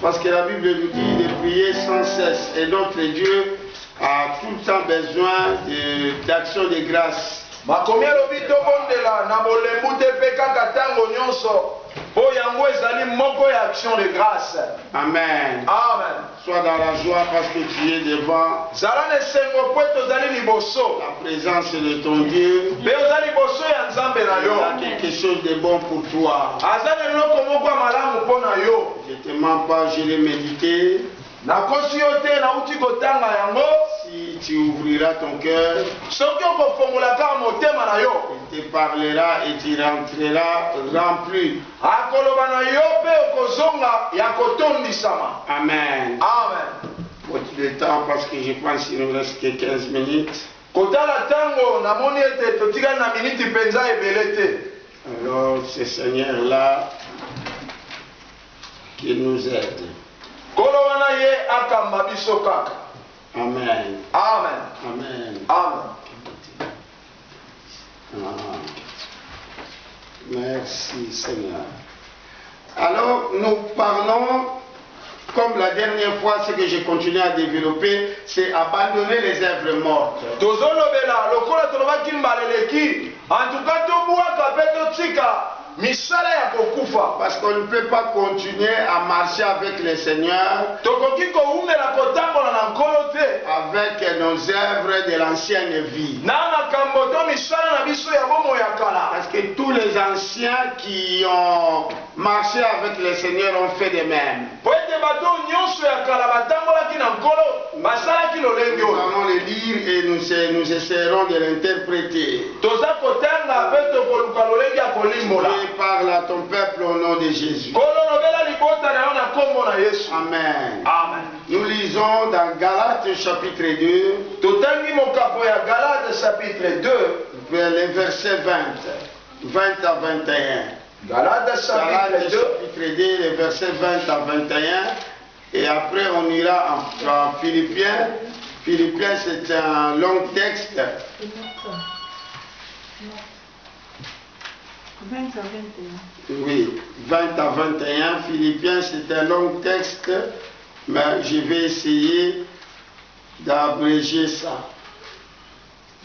Parce que la Bible nous dit de prier sans cesse. Et notre Dieu a tout le temps besoin d'action de grâce. Amen. Amen. Sois dans la joie parce que tu es devant la présence de ton Dieu. Il y a quelque chose de bon pour toi. Je ne te mens pas, je l'ai médité. Si tu ouvriras ton cœur, il te parlera et tu rentreras rempli. Amen. Amen. Faut le temps parce que je pense qu'il nous reste que 15 minutes. Alors, ce Seigneur-là qui nous aide. Amen. Amen. Amen. Amen. Merci Seigneur. Alors, nous parlons, comme la dernière fois, ce que j'ai continué à développer, c'est abandonner les œuvres mortes. Parce qu'on ne peut pas continuer à marcher avec le Seigneur avec nos œuvres de l'ancienne vie. Parce que tous les anciens qui ont marché avec le Seigneur ont fait de même. Nous allons le lire et nous essaierons de l'interpréter. Parle à ton peuple au nom de Jésus. Amen. Amen. Nous lisons dans Galates chapitre 2, vers les versets 20 à 21. Galates chapitre 2, les versets 20 à 21. Et après on ira en Philippiens. Philippiens c'est un long texte. 20 à 21. Oui, 20 à 21. Philippiens, c'est un long texte, mais je vais essayer d'abréger ça.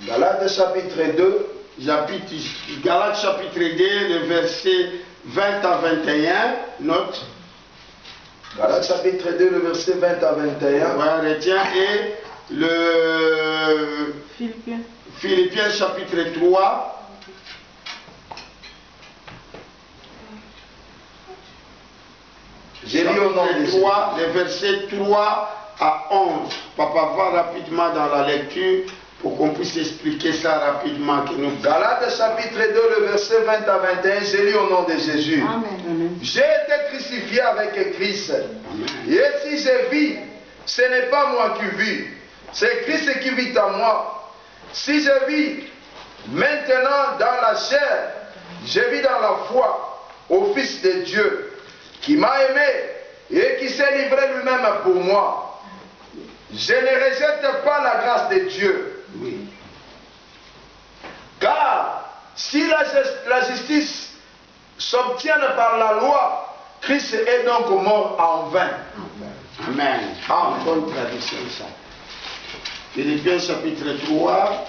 Galates chapitre 2. Galates chapitre 2, le verset 20 à 21. Note. Galates chapitre 2, le verset 20 à 21. Ouais, retiens. Et le Philippiens chapitre 3. J'ai lu au nom de 3, les versets 3 à 11. Papa va rapidement dans la lecture pour qu'on puisse expliquer ça rapidement. Galates chapitre 2, le verset 20 à 21, j'ai lu au nom de Jésus. Amen. J'ai été crucifié avec Christ. Amen. Et si je vis, ce n'est pas moi qui vis, c'est Christ qui vit en moi. Si je vis maintenant dans la chair, je vis dans la foi au Fils de Dieu, qui m'a aimé et qui s'est livré lui-même pour moi. Je ne rejette pas la grâce de Dieu. Oui. Car si la justice s'obtient par la loi, Christ est donc mort en vain. Amen. Amen. Bonne traduction ça. Philippiens chapitre 3,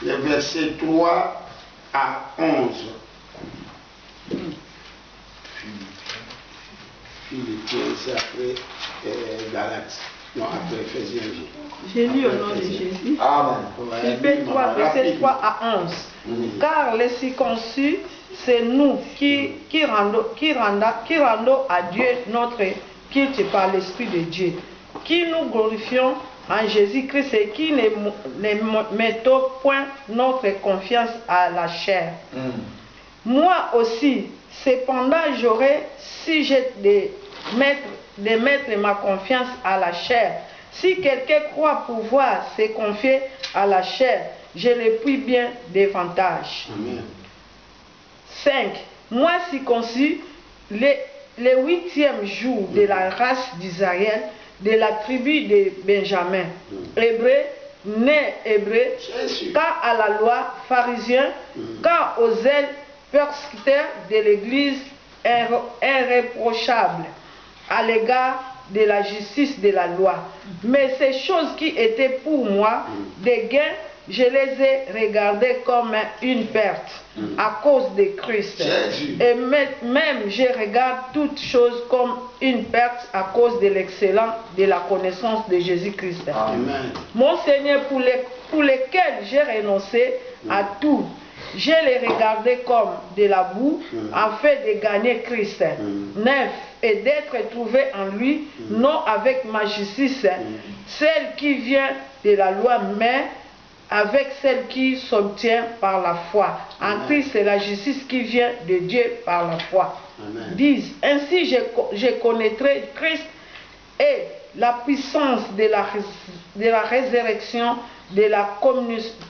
les versets 3 à 11. Philippiens, c'est après Galates. Non, après Éphésiens. J'ai lu au nom de Jésus. Amen. Philippiens 3, verset 3 à 11. Car les circoncis, c'est nous qui rendons à Dieu notre culte par l'Esprit de Dieu, qui nous glorifions en Jésus-Christ et qui ne mettons point notre confiance à la chair. Moi aussi, cependant, j'aurais, si j'ai de mettre ma confiance à la chair. Si quelqu'un croit pouvoir se confier à la chair, je le puis bien davantage. 5. Moi, circoncis, le 8e jour de la race d'Israël, de la tribu de Benjamin, hébreu, né hébreu, quant à la loi, pharisien, quant aux zèles, persécuteurs de l'Église, irréprochable à l'égard de la justice de la loi. Mais ces choses qui étaient pour moi des gains, je les ai regardées comme une perte à cause de Christ. Et même je regarde toutes choses comme une perte à cause de l'excellence de la connaissance de Jésus-Christ. Mon Seigneur, pour lesquels j'ai renoncé à tout, je les regardais comme de la boue, afin de gagner Christ, neuf, et d'être trouvé en lui, non avec ma justice, celle qui vient de la loi, mais avec celle qui s'obtient par la foi. En Christ, c'est la justice qui vient de Dieu par la foi. 10. Ainsi, je connaîtrai Christ et la puissance de la résurrection, de la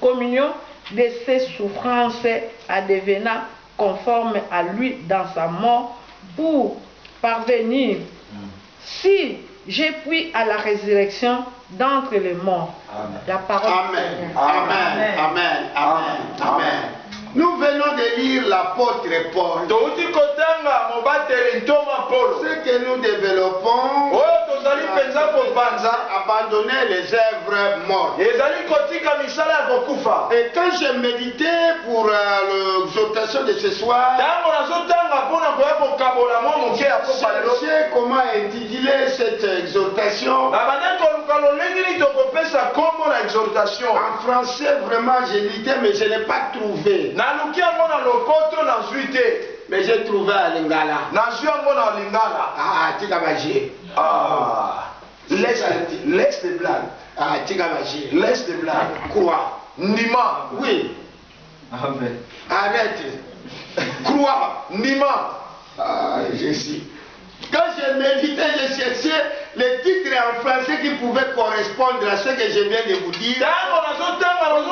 communion de ses souffrances, en devenant conforme à lui dans sa mort, pour parvenir, si j'ai pris à la résurrection d'entre les morts. La parole. Amen. Amen. Amen. Amen. Amen. Nous venons de lire l'apôtre Paul. Ce que nous développons, abandonner les œuvres mortes. Et quand j'ai médité pour l'exhortation de ce soir, je sais comment intituler cette exhortation. En français, vraiment, j'ai lutté, mais je n'ai pas trouvé. Mais j'ai trouvé à Lingala. Ah, Tigabagé. Laisse les blagues. Ah, Tigabagé. Laisse les blagues. Croix. Nima. Oui. Amen. Arrête. Croix. Nima. Ah, je sais. Quand j'ai médité, j'ai cherché les titres en français qui pouvaient correspondre à ce que je viens de vous dire.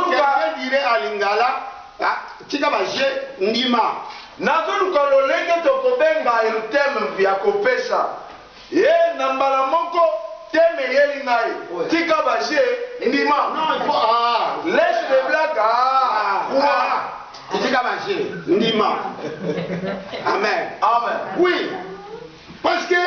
Quelqu'un dirait à Lingala, Tigabagé, Nima. Nazoluka lolenge tokobenga thème ya kopesa. Na mbala moko thème yeli ngai. Tika baje Nima. Non, il faut laisse les blagues. Tika baje Nima. Amen. Amen. Oui. Parce que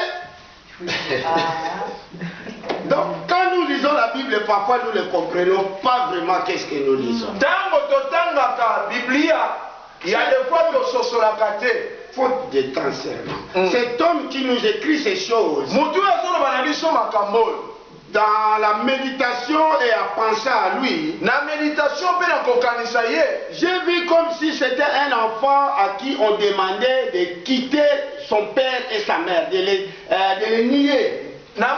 donc quand nous lisons la Bible, parfois nous ne comprenons pas vraiment qu'est-ce que nous lisons. Tango totangaka Biblia. Il y a des fois que la kate. Faute de temps seulement. Cet homme qui nous écrit ces choses, dans la méditation et à penser à lui, j'ai vu comme si c'était un enfant à qui on demandait de quitter son père et sa mère, de les nier. Ah,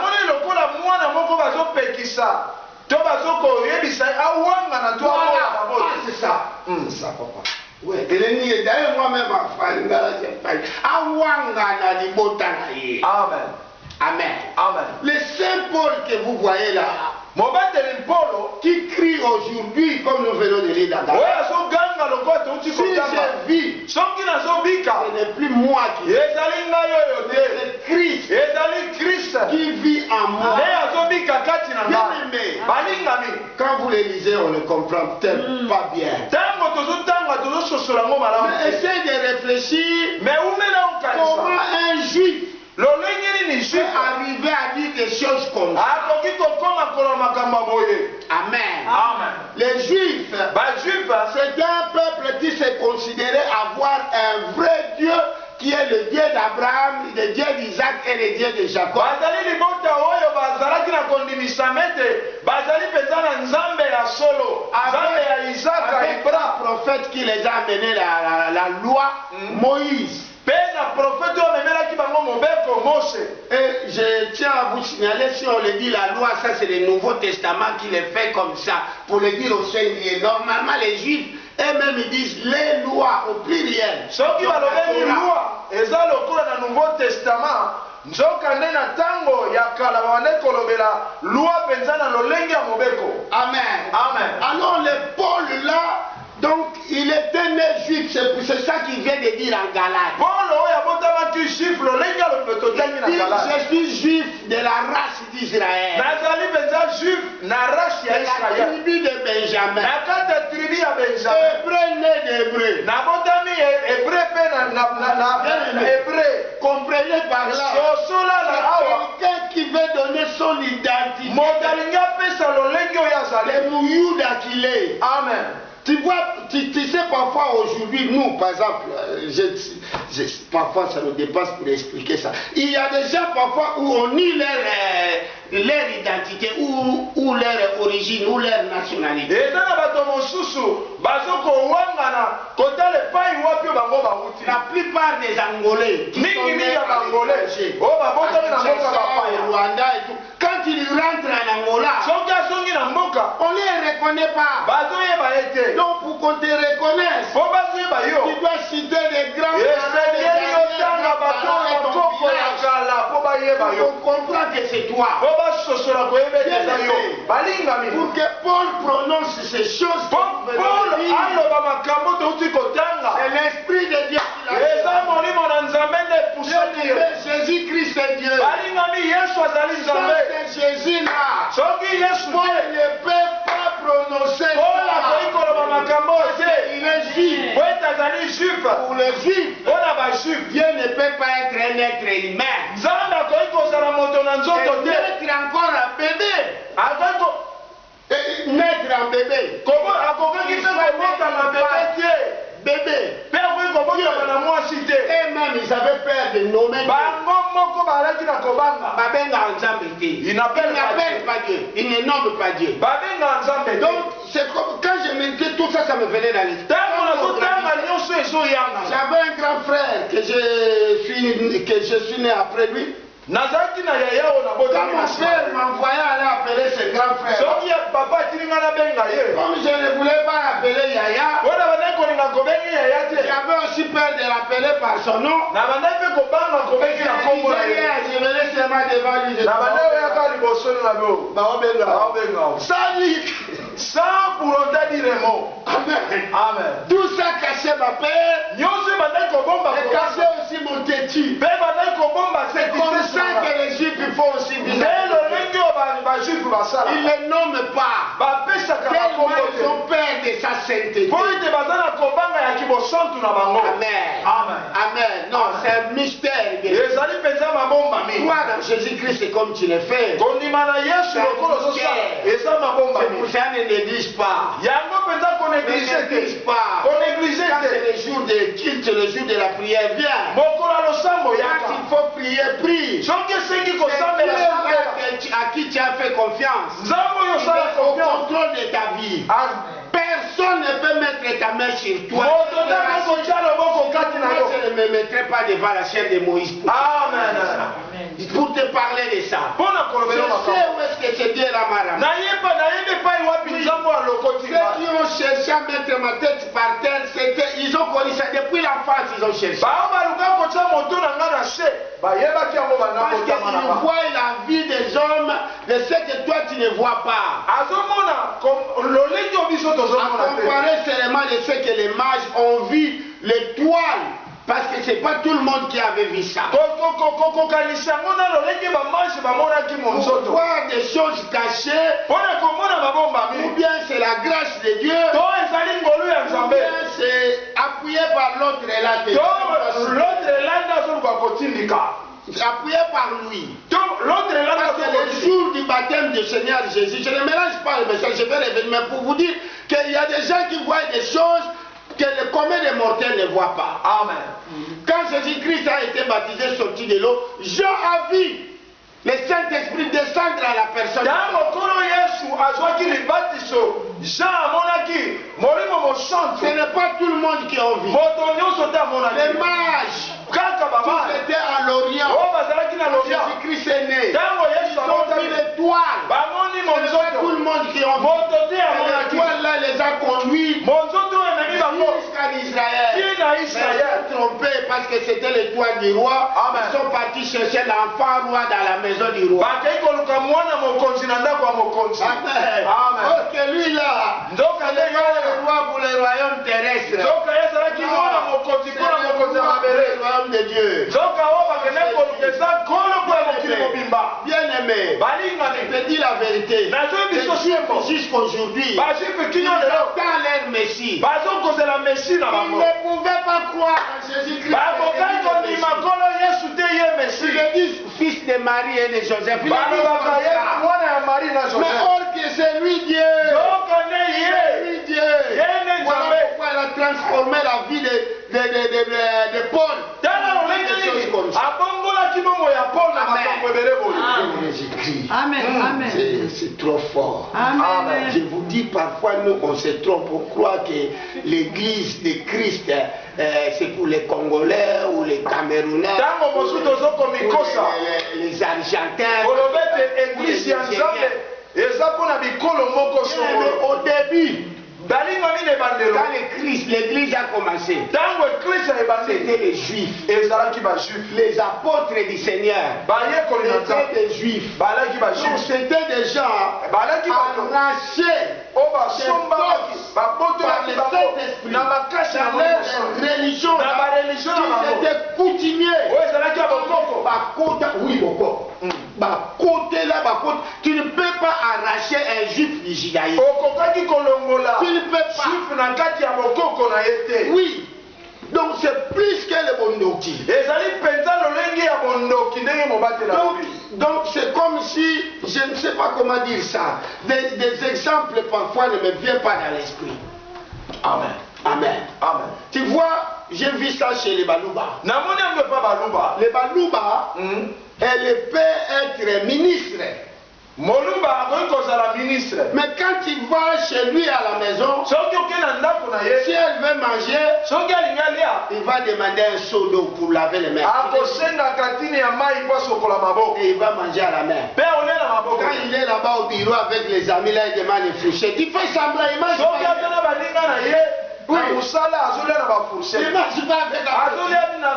c'est ça. C'est ça, papa. Oui, d'ailleurs moi-même, Amen. Amen. Amen. Le Saint Paul que vous voyez là, qui crie aujourd'hui, comme nous venons de lire dans si je vis, ce n'est plus moi qui vis, c'est Christ qui vit en moi. Bien-aimé, quand vous les lisez, on ne comprend peut-être pas bien. Mais essayez de réfléchir comment un juif peut arriver à dire des choses comme ça. Amen. Amen. Les Juifs, c'est un peuple qui se considérait avoir un vrai Dieu qui est le Dieu d'Abraham, le Dieu d'Isaac et le Dieu de Jacob. Avec le prophète qui les a amené la loi, Moïse. Et je tiens à vous signaler, si on le dit la loi, ça c'est le Nouveau Testament qui le fait comme ça, pour le dire au Seigneur. Normalement les Juifs, eux-mêmes ils disent les lois au pluriel. Ce qui va donner une loi, et ça le cours dans le Nouveau Testament, nzokande na tango ya kala wane kolobela loi penza na lolenge ya mobeko. Amen. Amen. Alors le Paul là, donc il était né juif, c'est ça qu'il vient de dire en Galate. Je suis juif de la race d'Israël. De la tribu de Benjamin. Hébreu né d'Hébreu. Comprenez par là. Quelqu'un qui veut donner son identité. Le Mouyouda qu'il est. Amen. Tu vois, tu sais parfois aujourd'hui, nous par exemple, parfois ça nous dépasse pour expliquer ça. Il y a des gens parfois où on nie leur identité, ou leur origine, ou leur nationalité. La plupart des Angolais qui sont nés au Rwanda et tout, quand ils rentrent en Angola, on ne les reconnaît pas. Donc pour qu'on te reconnaisse, tu dois citer des grands pour comprendre que c'est toi. Pour que Paul prononce ces choses, c'est l'Esprit de Dieu qui l'a fait. Jésus-Christ est Dieu. C'est Jésus là. Paul ne peut pas prononcer ça. Il est juif. Pour les juifs, Dieu ne peut pas être un être humain. Et naître encore un bébé. Naître un bébé. Bébé. Et même ils avaient peur de nommer Dieu. Il n'appelle pas Dieu. Il ne nomme pas Dieu. Donc c'est comme quand je me dis tout ça, ça me venait dans l'esprit. J'avais un grand frère que je suis né après lui. Quand mon frère m'envoyait aller appeler ses grands frères, comme je ne voulais pas appeler Yaya, j'avais aussi peur de l'appeler par son nom. Je me laisse seulement devant lui. Sans pour autant dire un mot. Amen. Tout ça cachait ma paix. Et cachait aussi mon têtu. C'est comme ça que les Juifs font aussi bizarre. Ils ne nomment pas. Tellement ils ont peur de sa sainteté. Amen. Amen. Non, c'est un mystère. Toi dans Jésus-Christ, c'est comme tu le fais. C'est pour ça ne néglige pas. Ne néglige pas. Quand c'est le jour de culte, le jour de la prière, viens. Quand il faut prier, prie. À qui tu as fait confiance. Au contrôle de ta vie. Personne ne peut mettre ta main sur toi. Je ne me mettrai pas devant la chair de Moïse. Pour te parler de ça. Je sais où est-ce que c'est Dieu la marama. Ceux qui ont cherché à mettre ma tête par terre, ils ont connu ça depuis l'enfance, ils ont cherché. Parce qu'ils voient la vie des hommes de ce que toi tu ne vois pas. À comparer seulement de ce que les mages ont vu, l'étoile. Parce que c'est pas tout le monde qui avait vu ça. Pour voir des choses cachées, ou bien c'est la grâce de Dieu, ou bien c'est appuyé par l'autre là. Appuyé par lui. Parce que le jour du baptême du Seigneur Jésus, je ne mélange pas le message, je vais revenir, mais pour vous dire qu'il y a des gens qui voient des choses que le commun des mortels ne voit pas. Amen. Quand Jésus-Christ a été baptisé, sorti de l'eau, Jean a vu le Saint-Esprit descendre à la personne. Ce n'est pas tout le monde qui a vu. Les mages Tous étaient à l'Orient. Jésus-Christ est né. Ils ont mis l'étoile. Ce n'est pas tout le monde qui ont vu. L'étoile là les a conduits jusqu'en Israël. Ils se sont trompés parce que c'était l'étoile du roi. Ils sont partis chercher l'enfant roi dans la maison du roi. Amen. Ok, lui là, c'est le roi pour le royaume terrestre. C'est le royaume de Dieu. Bien aimé, je te dis la vérité. Jusqu'aujourd'hui, ils attendent leur Messie. Ils ne pouvaient pas croire en Jésus-Christ. Ils disent fils de Marie et de Joseph. Mais or que c'est lui Dieu. C'est lui Dieu. Voilà pourquoi elle a transformé la vie de Paul. Des choses comme ça. Amen. C'est trop fort. Amen. Je vous dis, parfois, nous, on se trompe. On croit que l'église de Christ, c'est pour les Congolais ou les Camerounais, les Argentins. Au début, quand l'église a commencé, c'était les Juifs, les apôtres du Seigneur, c'était des Juifs. Donc c'était des gens arrachés par le Saint-Esprit dans leur religion, qui étaient coutumiers. Tu ne peux pas arracher un juif du judaïsme. Tu ne peux pas. Oui. Donc c'est plus que le bondoki. Donc c'est comme si, je ne sais pas comment dire ça, des exemples parfois ne me viennent pas dans l'esprit. Amen. Tu vois, j'ai vu ça chez les Balouba. Les Balouba, elle peut être ministre. Mais quand tu vas chez lui à la maison, si elle veut manger, il va demander un seau d'eau pour laver les mains. Et il va manger à la main. Quand il est là-bas au bureau avec les amis, là, il demande une fourchette. Il fait semblant, il mange pas. Oui. Il mange pas avec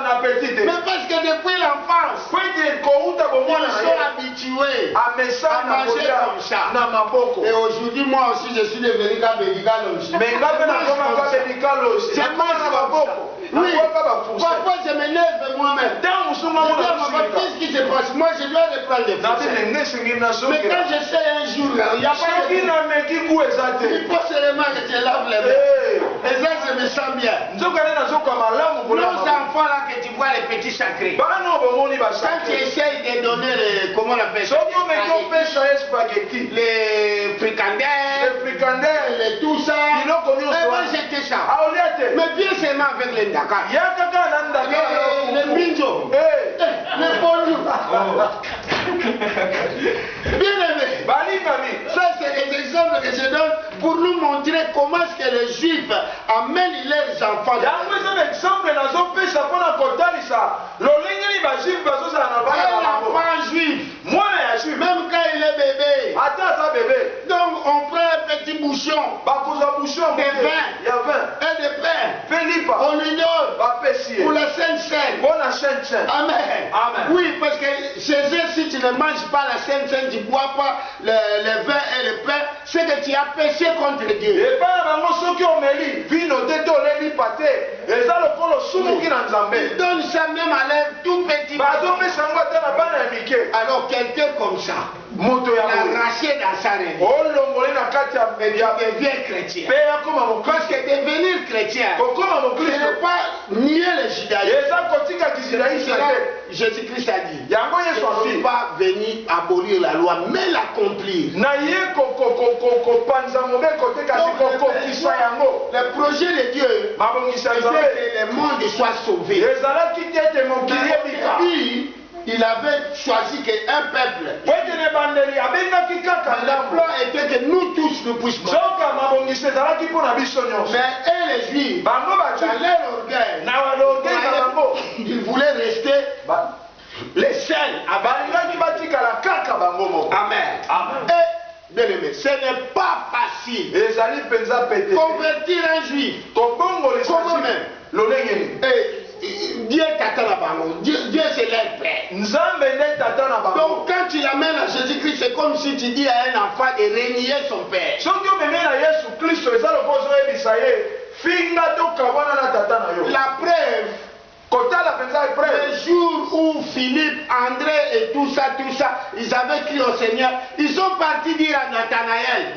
appétit. Mais parce que depuis l'enfance, ils sont habitués à manger comme ça. Et aujourd'hui, moi aussi, je suis devenu médical aussi. C'est oui. Parfois, je m'énerve moi-même. Qu'est-ce qui se passe? Moi, je dois reprendre des fourchettes. Mais quand je sais un jour, il n'y a pas de... Il faut seulement que je lave les mains. Et ça, je me sens bien. Nos enfants là que tu vois, les petits sacrés. Quand tu essayes de donner les... Comment on appelle ça? Les fricandaires, les tout ça. Et moi, j'étais ça. Mais bien seulement avec les Dakar. Les Minjo. Les Bonjour. Bien aimé. Ça, c'est des exemples que je donne pour nous montrer comment est-ce que les Juifs amènent leurs enfants. Un enfant juif, même quand il est bébé. Donc on prend un petit bouchon de vin et de pain. On lui donne pour la Sainte Seine. Amen. Oui, parce que chez eux, si tu ne manges pas la Sainte Seine, tu ne bois pas le vin et le pain, c'est que tu as péché contre Dieu. Ils donnent ça même à l'air tout petit. Alors quelqu'un comme ça, il a arraché dans sa religion et devient chrétien. Parce que devenir chrétien, ce n'est pas nier le judaïsme. Jésus-Christ a dit, je ne suis pas venu abolir la loi, mais l'accomplir. Le projet de Dieu, c'est que le monde soit sauvé. Il avait choisi qu'un peuple. Le plan était que nous tous nous puissions. Mais eux les Juifs, dans leur orgueil, ils voulaient voulaient rester les seuls. Amen. Et, bien aimé, ce n'est pas facile. Convertir un juif. Comment même? Dieu t'attend à Bango. Dieu c'est leur père. Donc quand tu l'amènes à Jésus-Christ, c'est comme si tu dis à un enfant de renier son père. La preuve, le jour où Philippe, André et tout ça, ils avaient crié au Seigneur, ils sont partis dire à Nathanaël.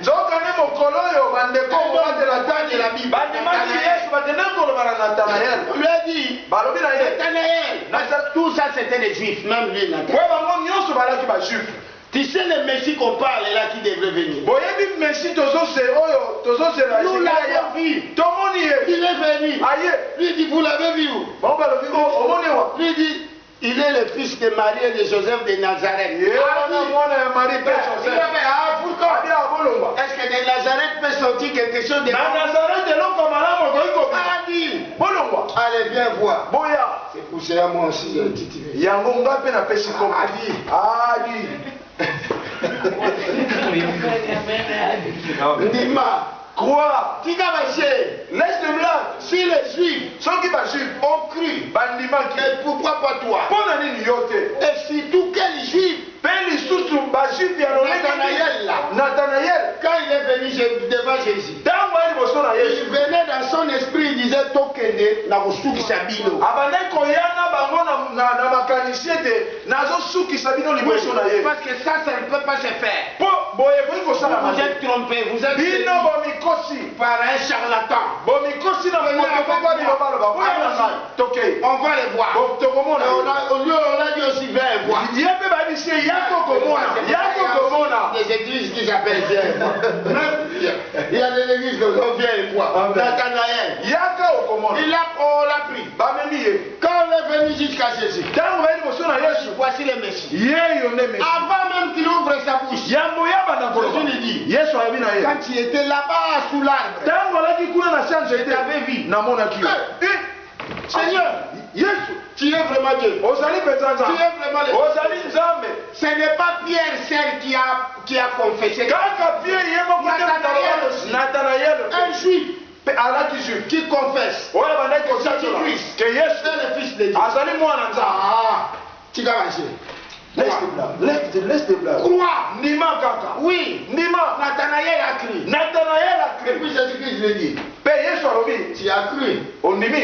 On lui a dit, Nathanaël, tout ça c'était des juifs, même lui, Nathanaël. Tu sais le Messie qu'on parle là qui devrait venir. Nous l'avons vu. Il est venu. Lui dit, vous l'avez vu où? Lui dit, il est le fils de Marie et de Joseph de Nazareth. Est-ce que de Nazareth peut sortir quelque chose de allez bien voir. C'est pour cela moi aussi j'ai titulé. Dima, crois, laisse le blanc. Si les juifs ont cru, pourquoi pas toi? Et surtout quel juif? Nathanaël, quand il est venu devant Jésus, il venait dans son esprit, il disait Tokende, Nagosuki Sabino. Parce que ça ne peut pas se faire. Vous êtes trompé, vous êtes par un charlatan. On va les voir. On a dit aussi viens voir. Des églises qui s'appellent bien. Il y a des églises qui sont bien voir. Nathanaël. On l'a pris. Quand on est venu jusqu'à Jésus, voici le Messie. Avant même qu'il ouvre sa bouche, Jésus lui dit, quand tu étais là-bas sous l'arbre, je t'avais vu. Seigneur, tu es vraiment Dieu. Tu es vraiment le... Ce n'est pas Pierre seul qui a confessé. Un juif qui confesse Jésus-Christ est le Fils de Dieu. Tu vas marcher. Laisse les blagues. Crois. Nima kaka. Oui. Nima. Nathanaël a cru. Et puis Jésus-Christ lui dit. Tu as cru.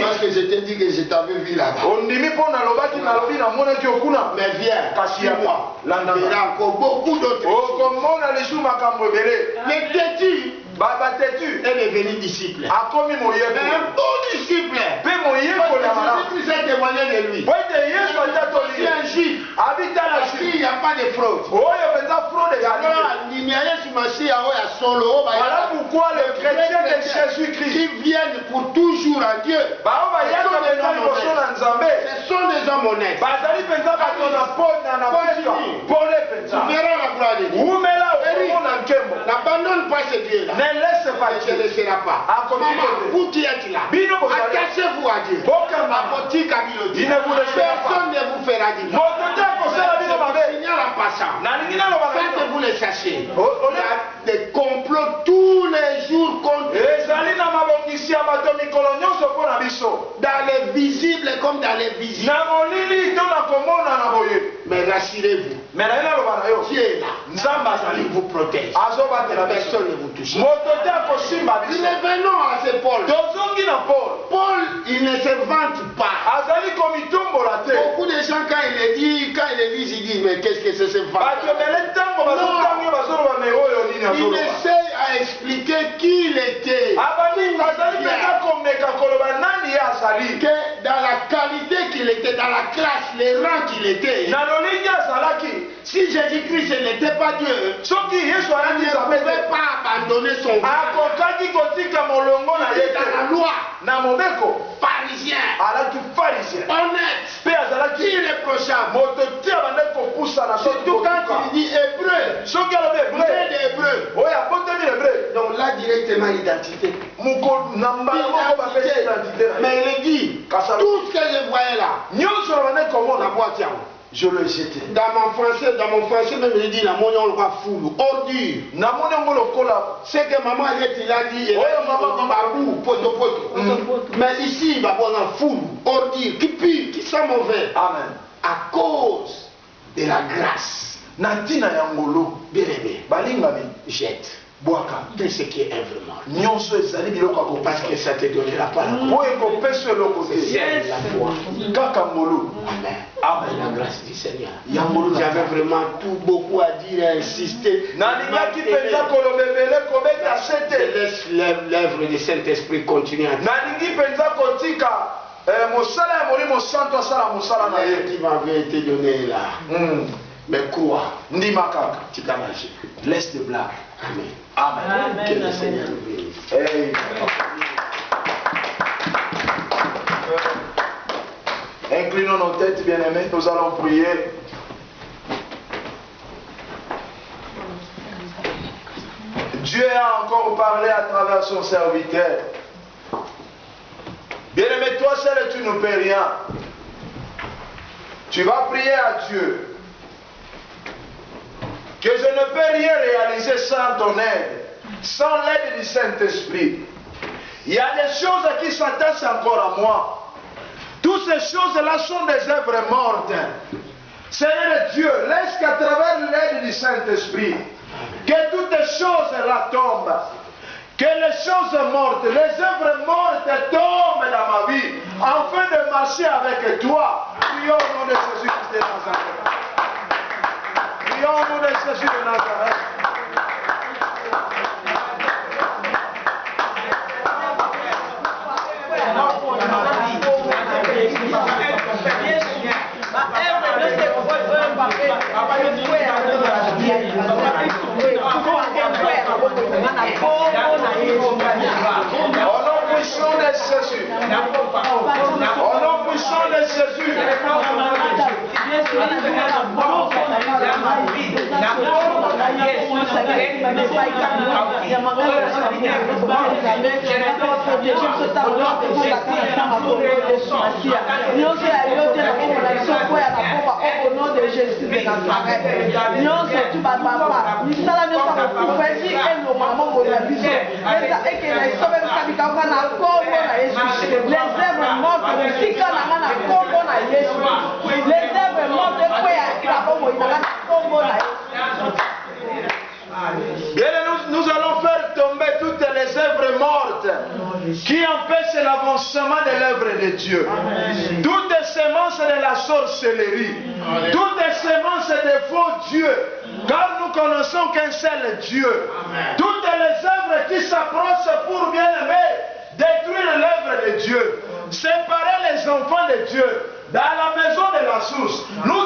Parce que je t'ai dit que je t'avais vu là-bas. Mais viens. Suis-moi. Il y a encore beaucoup d'autres choses. Les têtus. est devenu disciple. Mais un bon disciple. Jésus-Christ a témoigné de lui. C'est un juif. Il n'y a pas de fraude. Voilà pourquoi les chrétiens de Jésus-Christ qui viennent pour toujours à Dieu, ce sont des hommes honnêtes. Tu verras la gloire de Dieu. N'abandonne pas ce Dieu-là. Ne laisse pas, tu ne laisseras pas. Vous qui êtes là, attachez-vous à Dieu. Personne ne vous fera du mal. Seigneur en passant, quand vous le sachez, il y a des complots tous les jours contre dans les visibles comme dans les visibles. Mais rassurez-vous, Dieu est là. Il vous protège. Personne ne vous touche. Revenons à ce Paul. Paul, il ne se vante pas. Beaucoup de gens, quand ils le disent, ils disent, mais qu'est-ce que c'est ce vent? Il essaie à expliquer qui il était. Que dans la qualité qu'il était, dans la classe, les rangs qu'il était. Si Jésus-Christ n'était pas Dieu, il ne pouvait pas abandonner son vie. Dans la loi, pharisien. alaki pharisien. Honnête. Pe azalaki Irréprochable. moto te abandaki kopusa na Surtout quand il dit hébreu. soki alobi Vous êtes hébreu des hébreux. oyo abotami hébreu Donc là directement identité. moko na mbala moko bapesi identité na ye. Mais il dit, tout ce que je voyais là, nyonso na bandaki la komona boîte yango. je le jeté. Dans mon français même il dit la monnaie on le voit fou, ordure. namoni yango lokola C'est que maman il a dit, Ouais, maman, babou, poto poto. Mais ici, babou on a fou, ordure, qui pue, qui sent mauvais. amen À cause de la grâce. na ntina ya ngolo Bien aimé, balingami jette bwaka tout ce qui est vraiment. nyonso ezali biloko ya Parce que ça te donnera pas la po ekopesa eloko te C'est la foi. kaka ngolo Amen. amen La grâce du Seigneur. ya ngolo na J'avais vraiment tout beaucoup à dire et insister. nalingaki mpenza koloba ebele kobeta Je sete laisse l'œuvre du Saint-Esprit continuer à dire. nalingi mpenza kotika mosala ya molimo santo asala mosala na Ce ye qui m'avait été donné là. Mais crois, ndima kaka tu t'as marché. laisse de blague Amen. amen Que le Seigneur nous bénisse. Hey. Inclinons nos têtes, bien-aimés, nous allons prier. Dieu a encore parlé à travers son serviteur. Bien-aimé, toi seul tu ne peux rien. Tu vas prier à Dieu que je ne peux rien réaliser sans ton aide, sans l'aide du Saint-Esprit. Il y a des choses qui s'attachent encore à moi. Toutes ces choses-là sont des œuvres mortes. Seigneur Dieu, laisse qu'à travers l'aide du Saint-Esprit, que toutes les choses-là tombent. Que les choses mortes, les œuvres mortes tombent dans ma vie, afin de marcher avec toi. Prions au nom de Jésus de Nazareth. Prions au nom de Jésus de Nazareth. Au nom puissant de Jésus. Au nom puissant de Jésus. Bien, nous allons faire tomber toutes les œuvres mortes qui empêchent l'avancement de l'œuvre de Dieu. Toutes les semences de la sorcellerie, toutes les semences des faux dieux, car nous connaissons qu'un seul Dieu. Toutes les œuvres qui s'approchent pour bien aimer, détruire l'œuvre de Dieu, séparer les enfants de Dieu. Dans la maison de la source, nous